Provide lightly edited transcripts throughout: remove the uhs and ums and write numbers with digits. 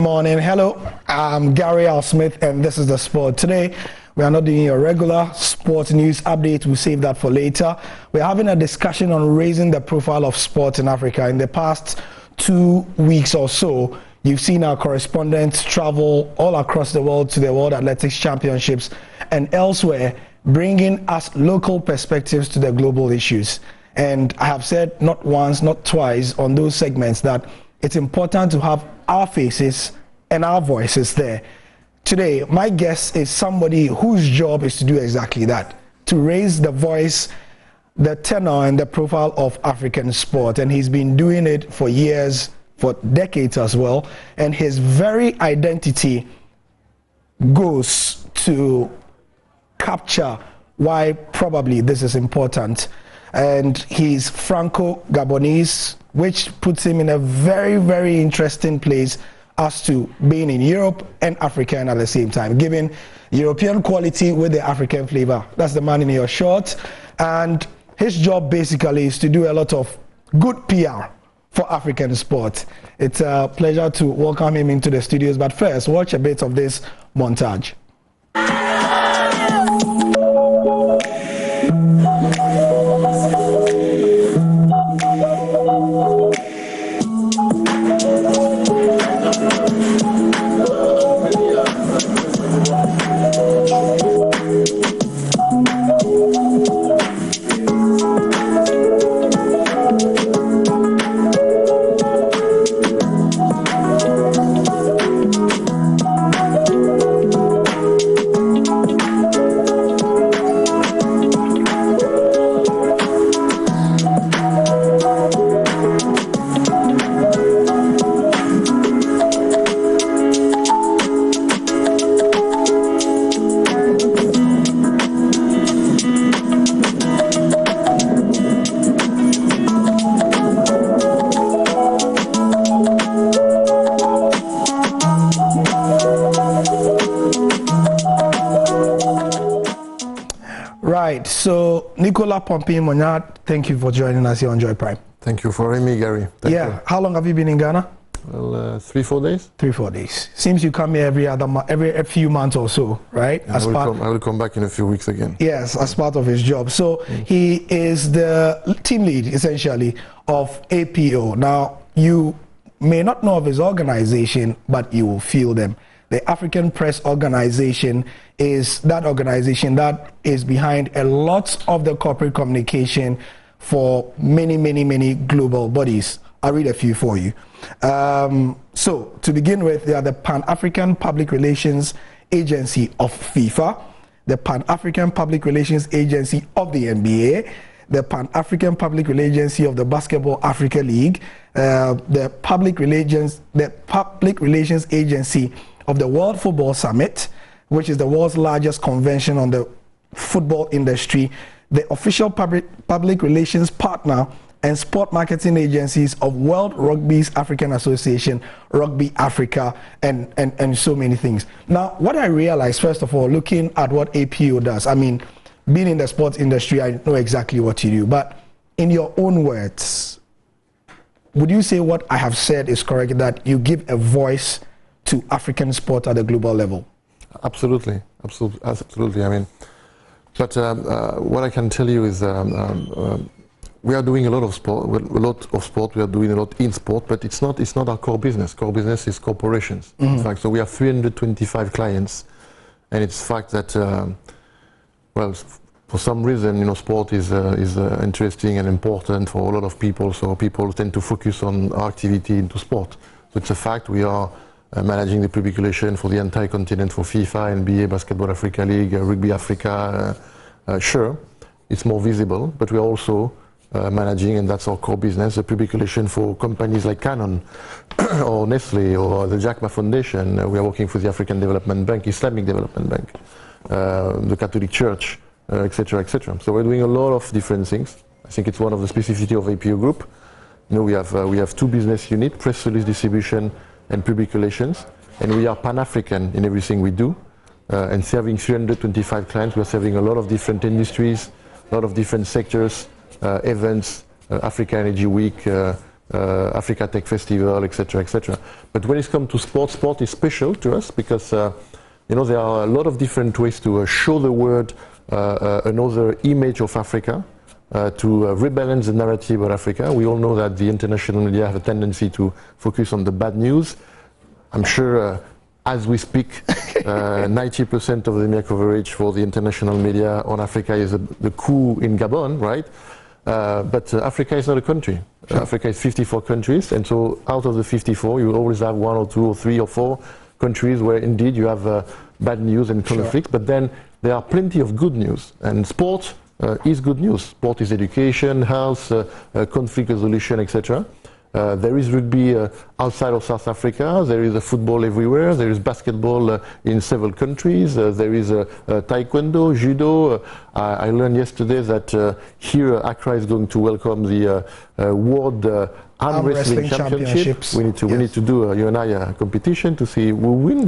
Morning, hello, I'm Gary Al Smith and this is The Sport. Today we are not doing a regular sports news update, we'll save that for later. We're having a discussion on raising the profile of sport in Africa. In the past 2 weeks or so, you've seen our correspondents travel all across the world to the World Athletics Championships and elsewhere, bringing us local perspectives to the global issues. And I have said not once, not twice on those segments that it's important to have our faces and our voices there. Today, my guest is somebody whose job is to do exactly that, to raise the voice, the tenor and the profile of African sport. And he's been doing it for years, for decades as well. And his very identity goes to capture why probably this is important. And he's Franco-Gabonese, which puts him in a very, very interesting place as to being in Europe and African at the same time, giving European quality with the African flavor. That's the man in your short. And his job basically is to do a lot of good PR for African sport. It's a pleasure to welcome him into the studios. But first, watch a bit of this montage. Right, so Nicolas Pompigne-Mognard, thank you for joining us here on Joy Prime. Thank you for having me, Gary. Thank you. How long have you been in Ghana? Well, 3-4 days. 3-4 days. Seems you come here every few months or so, right? I will come back in a few weeks again. Yes, as part of his job. So he is the team lead, essentially, of APO. Now, you may not know of his organization, but you will feel them. The African Press Organization is that organization that is behind a lot of the corporate communication for many, many, many global bodies. I'll read a few for you. So, to begin with, they are the Pan-African Public Relations Agency of FIFA, the Pan-African Public Relations Agency of the NBA, the Pan-African Public Relations Agency of the Basketball Africa League, the Public Relations Agency of the World Football Summit, which is the world's largest convention on the football industry, the official public relations partner and sport marketing agencies of World Rugby's African Association, Rugby Africa, and so many things. Now, what I realized, first of all, looking at what APO does, I mean, being in the sports industry, I know exactly what you do, but in your own words, would you say what I have said is correct, that you give a voice to African sport at the global level? Absolutely. I mean, but what I can tell you is we are doing a lot of sport. We are doing a lot in sport, but it's not our core business. Core business is corporations. In fact, so we have 325 clients, and it's fact that well, for some reason, sport is interesting and important for a lot of people. So people tend to focus on our activity into sport. So it's a fact. We are managing the public relations for the entire continent for FIFA, NBA, Basketball Africa League, Rugby Africa. Sure, it's more visible, but we are also managing, and that's our core business, the public relations for companies like Canon or Nestle or the Jack Ma Foundation. We are working for the African Development Bank, Islamic Development Bank, the Catholic Church, etc., etc. So we're doing a lot of different things. I think it's one of the specificities of APO Group. We have two business units: press release distribution and public relations, and we are Pan-African in everything we do, and serving 325 clients. We are serving a lot of different industries, a lot of different sectors, events, Africa Energy Week, Africa Tech Festival, etc., etc. But when it comes to sport, sport is special to us because there are a lot of different ways to show the world another image of Africa, to rebalance the narrative of Africa. We all know that the international media have a tendency to focus on the bad news. I'm sure as we speak, 90% of the media coverage for the international media on Africa is the coup in Gabon, right? But Africa is not a country. Sure. Africa is 54 countries, and so out of the 54, you will always have 1 or 2 or 3 or 4 countries where indeed you have bad news and conflicts, sure. But then there are plenty of good news, and sport is good news. Sport is education, health, conflict resolution, etc. There is rugby outside of South Africa, there is football everywhere, there is basketball in several countries, there is taekwondo, judo. I learned yesterday that here Accra is going to welcome the World Arm Wrestling Championships. We need to do you and I a competition to see who win,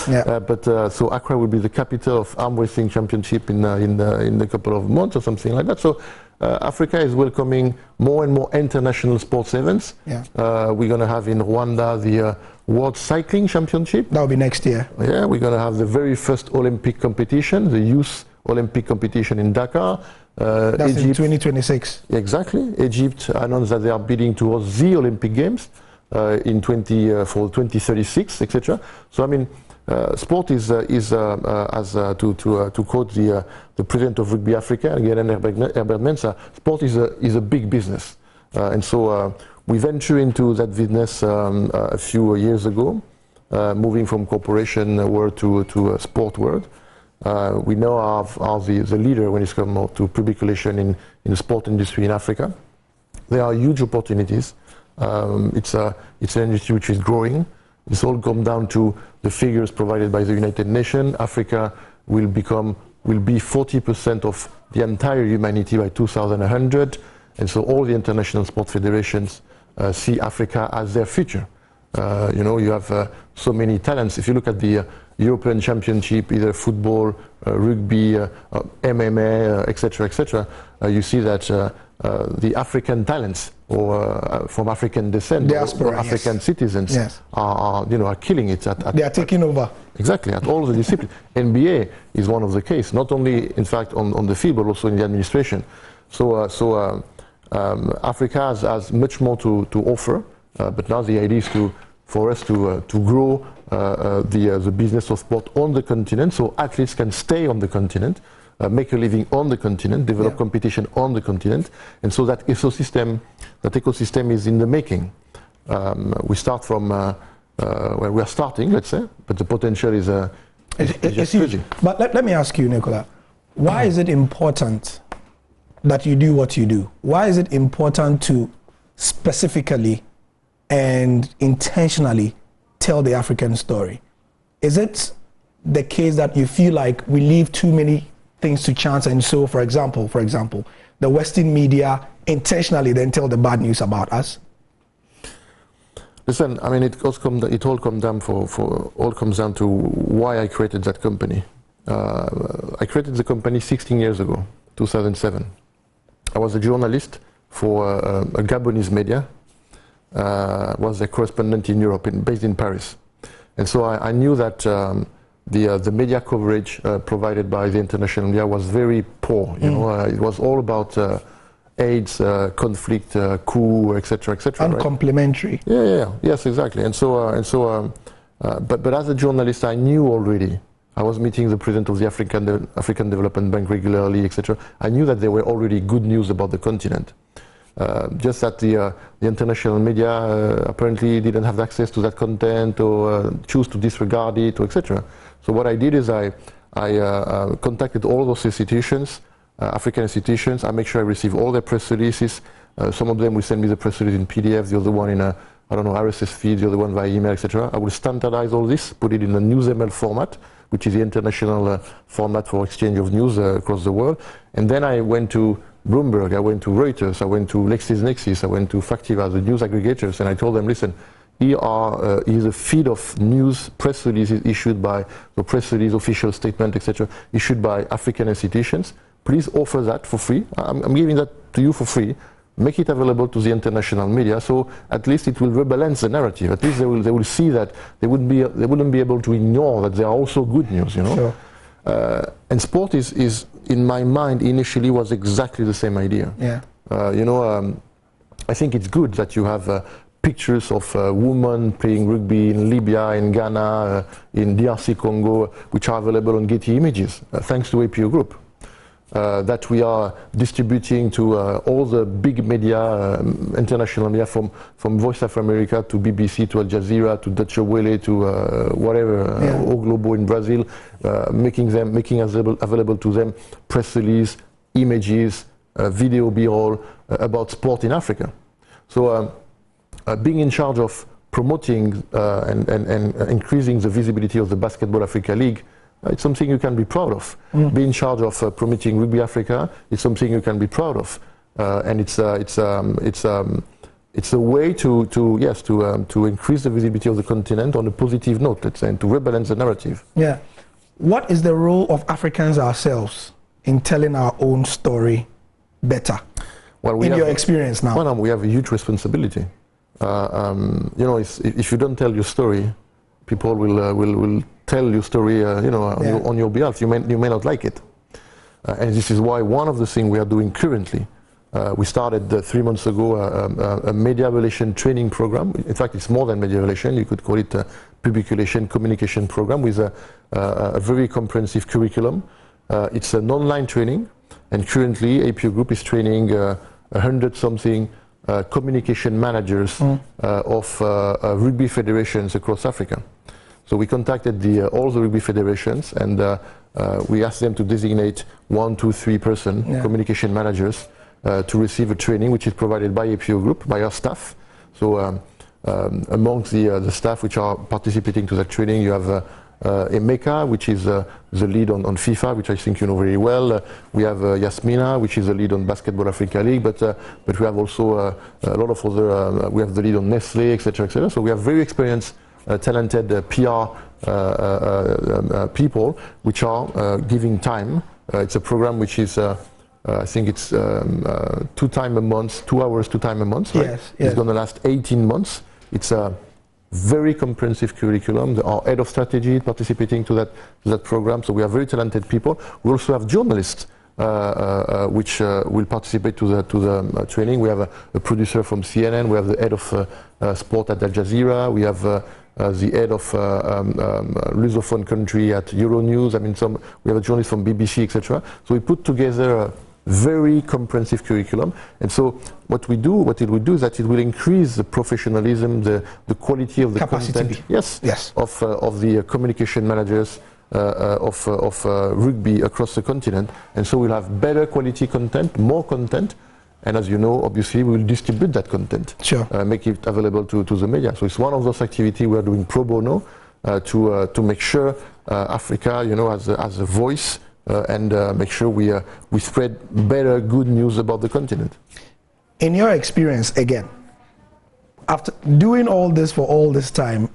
Yeah. So Accra will be the capital of Arm Wrestling Championship in a couple of months or something like that. So Africa is welcoming more and more international sports events. Yeah. We're going to have in Rwanda the World Cycling Championship. That will be next year. Yeah, we're going to have the very first Olympic competition, the Youth Olympic competition in Dakar. That's Egypt, in 2026. Exactly. Egypt announced that they are bidding towards the Olympic Games for 2036, etc. So I mean, sport is to quote the president of Rugby Africa, again, Herbert Mensah, sport is a big business, and so we ventured into that business a few years ago, moving from corporation world to sport world. We now are the leader when it comes to public relation in the sport industry in Africa. There are huge opportunities. It's an industry which is growing. This all comes down to the figures provided by the United Nations. Africa will be 40% of the entire humanity by 2100, and so all the international sport federations see Africa as their future. You have so many talents. If you look at the European Championship, either football, rugby, MMA, etc., you see that the African talents or from African descent, diaspora, or African citizens, yes. are killing it. They are taking over. Exactly, at all the disciplines. NBA is one of the case, not only in fact on the field, but also in the administration. So Africa has much more to offer, but now the idea is for us to grow the business of sport on the continent, so athletes can stay on the continent, make a living on the continent, develop competition on the continent, and so that ecosystem is in the making. We start from where we are starting, let's say, but the potential is it's huge. But let me ask you, Nicolas, why is it important that you do what you do? Why is it important to specifically and intentionally tell the African story? Is it the case that you feel like we leave too many things to chance, and so, for example, the Western media intentionally then tell the bad news about us? Listen, I mean, it all comes down to why I created that company. I created the company 16 years ago, 2007. I was a journalist for a Gabonese media. Was a correspondent in Europe, based in Paris, and so I knew that the media coverage provided by the international media was very poor. It was all about AIDS, conflict, coup, etc., etc. Uncomplimentary. Right? Yes, exactly. And so, but as a journalist, I knew already. I was meeting the president of the African Development Bank regularly, etc. I knew that there were already good news about the continent. Just that the international media apparently didn't have access to that content or choose to disregard it, or etc. So what I did is I contacted all those institutions, African institutions. I make sure I receive all their press releases. Some of them will send me the press release in PDF, the other one in a RSS feed, the other one via email, etc. I will standardize all this, put it in a NewsML format, which is the international format for exchange of news across the world. And then I went to Bloomberg, I went to Reuters, I went to LexisNexis, I went to Factiva, the news aggregators, and I told them, listen, here is a feed of news, press releases issued by the press release, official statement, etc., issued by African institutions. Please offer that for free. I'm giving that to you for free. make it available to the international media, so at least it will rebalance the narrative. At least they will see that they wouldn't be able to ignore that there are also good news, you know. Sure. And sport is in my mind initially was exactly the same idea. Yeah. You know, I think it's good that you have pictures of women playing rugby in Libya, in Ghana, in DRC Congo, which are available on Getty Images, thanks to APO Group. That we are distributing to all the big media, international media, from Voice of America to BBC to Al Jazeera to Deutsche Welle to whatever, O Globo in Brazil, making available to them press release, images, video B-roll about sport in Africa. So being in charge of promoting and increasing the visibility of the Basketball Africa League, it's something you can be proud of. Be in charge of promoting Rugby Africa, it's something you can be proud of, and it's a way to increase the visibility of the continent on a positive note, let's say, and to rebalance the narrative. Yeah. What is the role of Africans ourselves in telling our own story better? Well, in your experience now, well, we have a huge responsibility. You know, if you don't tell your story, people will tell your story, you know, on your behalf. You may not like it, and this is why one of the things we are doing currently, we started 3 months ago a media relation training program. In fact, it's more than media relation. You could call it a public relation communication program with a very comprehensive curriculum. It's an online training, and currently APO Group is training 100-something communication managers of rugby federations across Africa. So we contacted all the rugby federations, and we asked them to designate 1, 2, 3 person communication managers to receive a training which is provided by APO Group, by our staff. So amongst the staff which are participating to that training, you have Emeka, which is the lead on FIFA, which I think you know very well. We have Yasmina, which is the lead on Basketball Africa League, but we have also a lot of other, we have the lead on Nestle, etc., etc. So we have very experienced, talented PR people which are giving time. It's a program which is, I think it's 2 times a month, 2 hours, 2 times a month, right? Yes, yes. It's going to last 18 months. It's a very comprehensive curriculum. Our head of strategy participating to that program. So we have very talented people. We also have journalists which will participate to the training. We have a producer from CNN. We have the head of sport at Al Jazeera. We have the head of Lusophone country at Euronews. I mean, we have a journalist from BBC, etc. So we put together a very comprehensive curriculum, and so what it will do is that it will increase the professionalism, the quality of the content, of the communication managers of rugby across the continent, and so we'll have better quality content, more content, and as you know, obviously we will distribute that content, make it available to the media. So it's one of those activities we are doing pro bono to make sure Africa, you know, has a voice. And make sure we spread better good news about the continent. In your experience, again, after doing all this for all this time,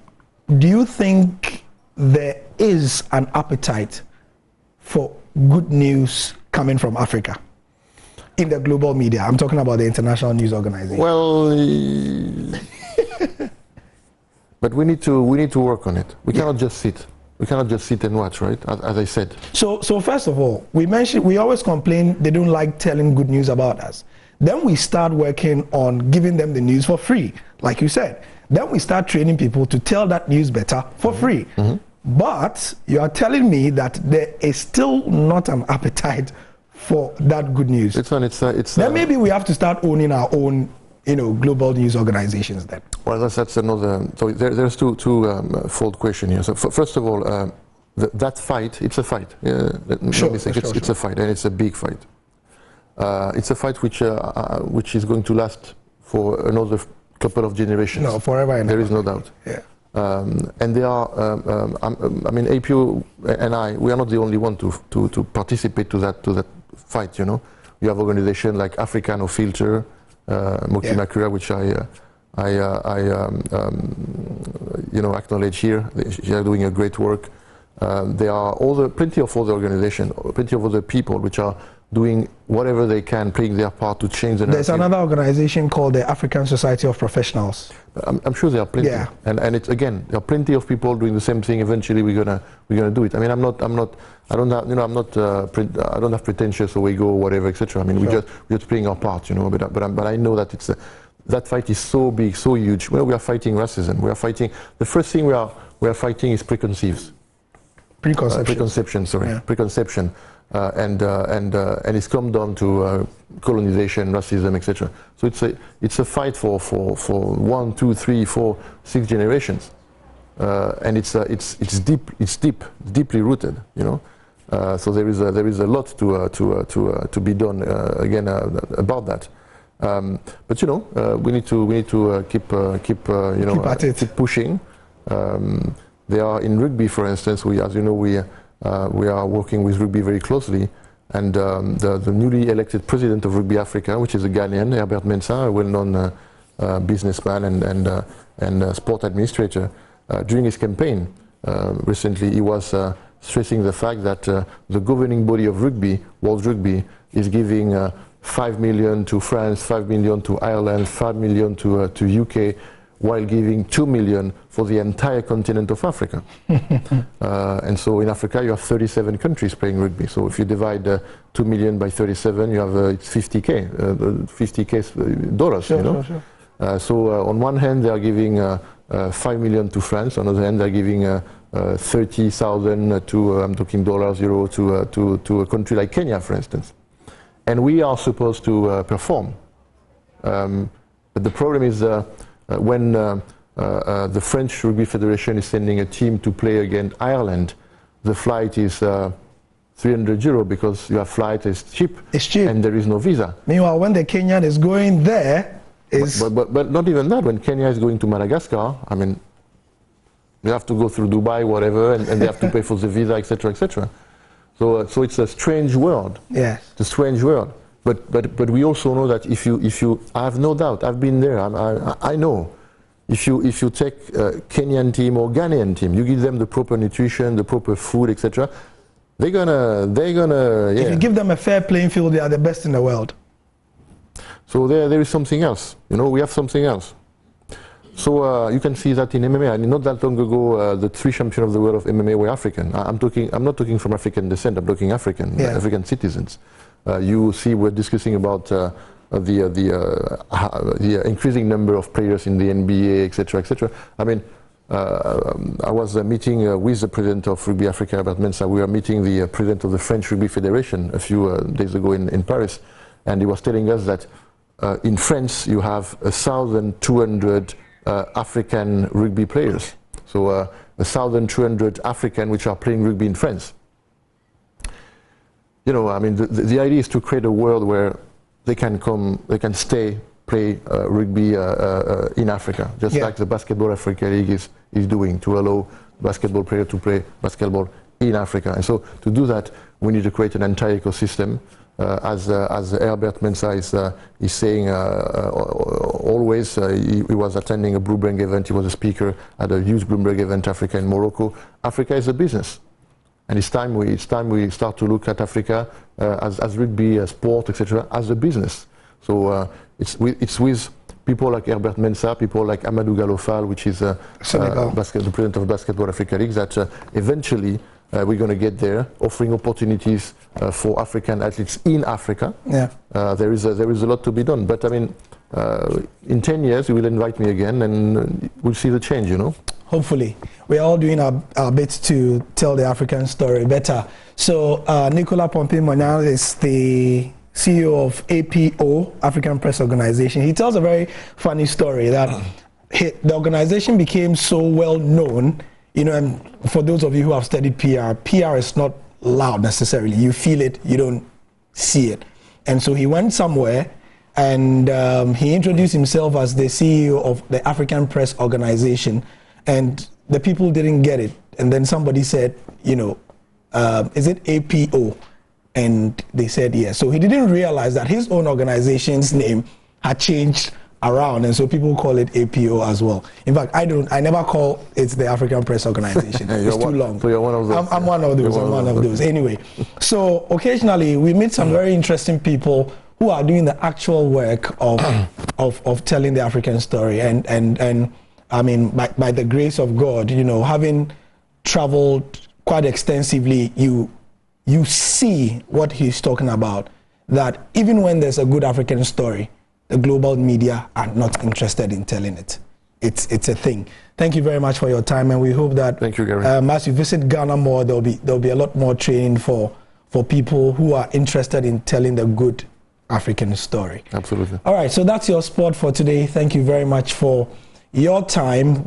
do you think there is an appetite for good news coming from Africa in the global media? I'm talking about the international news organization. Well, but we need to work on it. We cannot just sit. We cannot just sit and watch, right? As I said. So first of all, we always complain they don't like telling good news about us. Then we start working on giving them the news for free, like you said. Then we start training people to tell that news better for free. But you are telling me that there is still not an appetite for that good news. Then maybe we have to start owning our own, you know, global news organizations then. Well, that's another. So there's two fold question here. So first of all, that fight, it's a fight. It's a fight, and it's a big fight. It's a fight which is going to last for another couple of generations. No, forever and ever. There is no doubt. Yeah. And they are. I mean, APO and we are not the only one to participate to that fight. You know, you have organizations like Africa No Filter, Moki Makura, which you know, acknowledge here. They are doing a great work. There are plenty of other organizations, plenty of other people which are doing whatever they can, playing their part to change the narrative. There's another organization called the African Society of Professionals. I'm sure there are plenty, yeah. and it's again, there are plenty of people doing the same thing. Eventually, we're gonna do it. I mean, I don't have pretentious or ego or whatever, etc. I mean, we're just playing our part, you know. But I know that that fight is so big, so huge. Well, we are fighting racism. We are fighting. The first thing we are fighting is preconception. Preconception. And it's come down to colonization, racism, etc. So it's a fight for 1, 2, 3, 4, 6 generations, and it's deeply rooted, you know. So there is a lot to be done again about that. But you know, we need to keep pushing. There are in rugby, for instance, as you know, we are working with rugby very closely, and the newly elected president of Rugby Africa, which is a Ghanaian, Herbert Mensah, a well-known businessman and sport administrator, during his campaign recently, he was stressing the fact that the governing body of rugby, World Rugby, is giving 5 million to France, 5 million to Ireland, 5 million to UK, while giving 2 million for the entire continent of Africa. And so in Africa, you have 37 countries playing rugby. So if you divide 2 million by 37, you have it's 50K dollars. Sure, you know. Sure. So on one hand, they are giving 5 million to France. On the other hand, they're giving 30,000 to I'm talking dollars, euro to a country like Kenya, for instance. And we are supposed to perform. But the problem is when the French Rugby Federation is sending a team to play against Ireland, the flight is 300 euro because your flight is cheap. It's cheap. And there is no visa. Meanwhile, when the Kenyan is going there, but not even that. When Kenya is going to Madagascar, I mean, they have to go through Dubai, whatever, and they have to pay for the visa, etc., etc. So it's a strange world. Yes. It's a strange world. But we also know that if you I have no doubt, I've been there. I know. If you take a Kenyan team or Ghanaian team, you give them the proper nutrition, the proper food, etc. They're gonna. Yeah. If you give them a fair playing field, they are the best in the world. So there is something else. You know, we have something else. So you can see that in MMA. I mean, not that long ago, the 3 champions of the world of MMA were African. I'm not talking from African descent. I'm talking African, yeah. African citizens. You see, we're discussing about the increasing number of players in the NBA, etc., etc. I mean, I was meeting with the president of Rugby Africa, Herbert Mensah. We were meeting the president of the French Rugby Federation a few days ago in Paris, and he was telling us that in France you have 1,200 African rugby players. So 1,200 African which are playing rugby in France. You know, I mean, the idea is to create a world where they can come, they can stay, play rugby in Africa, just like the Basketball Africa League is doing, to allow basketball players to play basketball in Africa. And so to do that, we need to create an entire ecosystem. As Herbert Mensah is saying always, he was attending a Bloomberg event, he was a speaker at a huge Bloomberg event, Africa in Morocco. Africa is a business. And it's time we start to look at Africa as rugby, sport, etc., as a business. So it's with people like Herbert Mensah, people like Amadou Galofal, which is the president of Basketball Africa League, that eventually we're going to get there, offering opportunities for African athletes in Africa. Yeah. There is a lot to be done. But I mean, in 10 years, you will invite me again, and we'll see the change, you know. Hopefully. We're all doing our bits to tell the African story better. So Nicolas Pompigne-Mognard is the CEO of APO, African Press Organization. He tells a very funny story that the organization became so well known, you know, and for those of you who have studied PR is not loud necessarily. You feel it, you don't see it. And so he went somewhere and he introduced himself as the CEO of the African Press Organization. And the people didn't get it. And then somebody said, you know, is it APO? And they said yes. So he didn't realize that his own organization's name had changed around, and so people call it APO as well. In fact, I never call it the African Press Organization. It's too long. So you're one of those. I'm one of those. I'm one of those. Anyway, so occasionally we meet some very interesting people who are doing the actual work of telling the African story, and I mean, by the grace of God, you know, having traveled quite extensively, you see what he's talking about, that even when there's a good African story, the global media are not interested in telling it. It's a thing. Thank you very much for your time, and we hope that thank you, Gary. As you visit Ghana more, there'll be a lot more training for people who are interested in telling the good African story. Absolutely. All right, so that's your sport for today. Thank you very much for your time.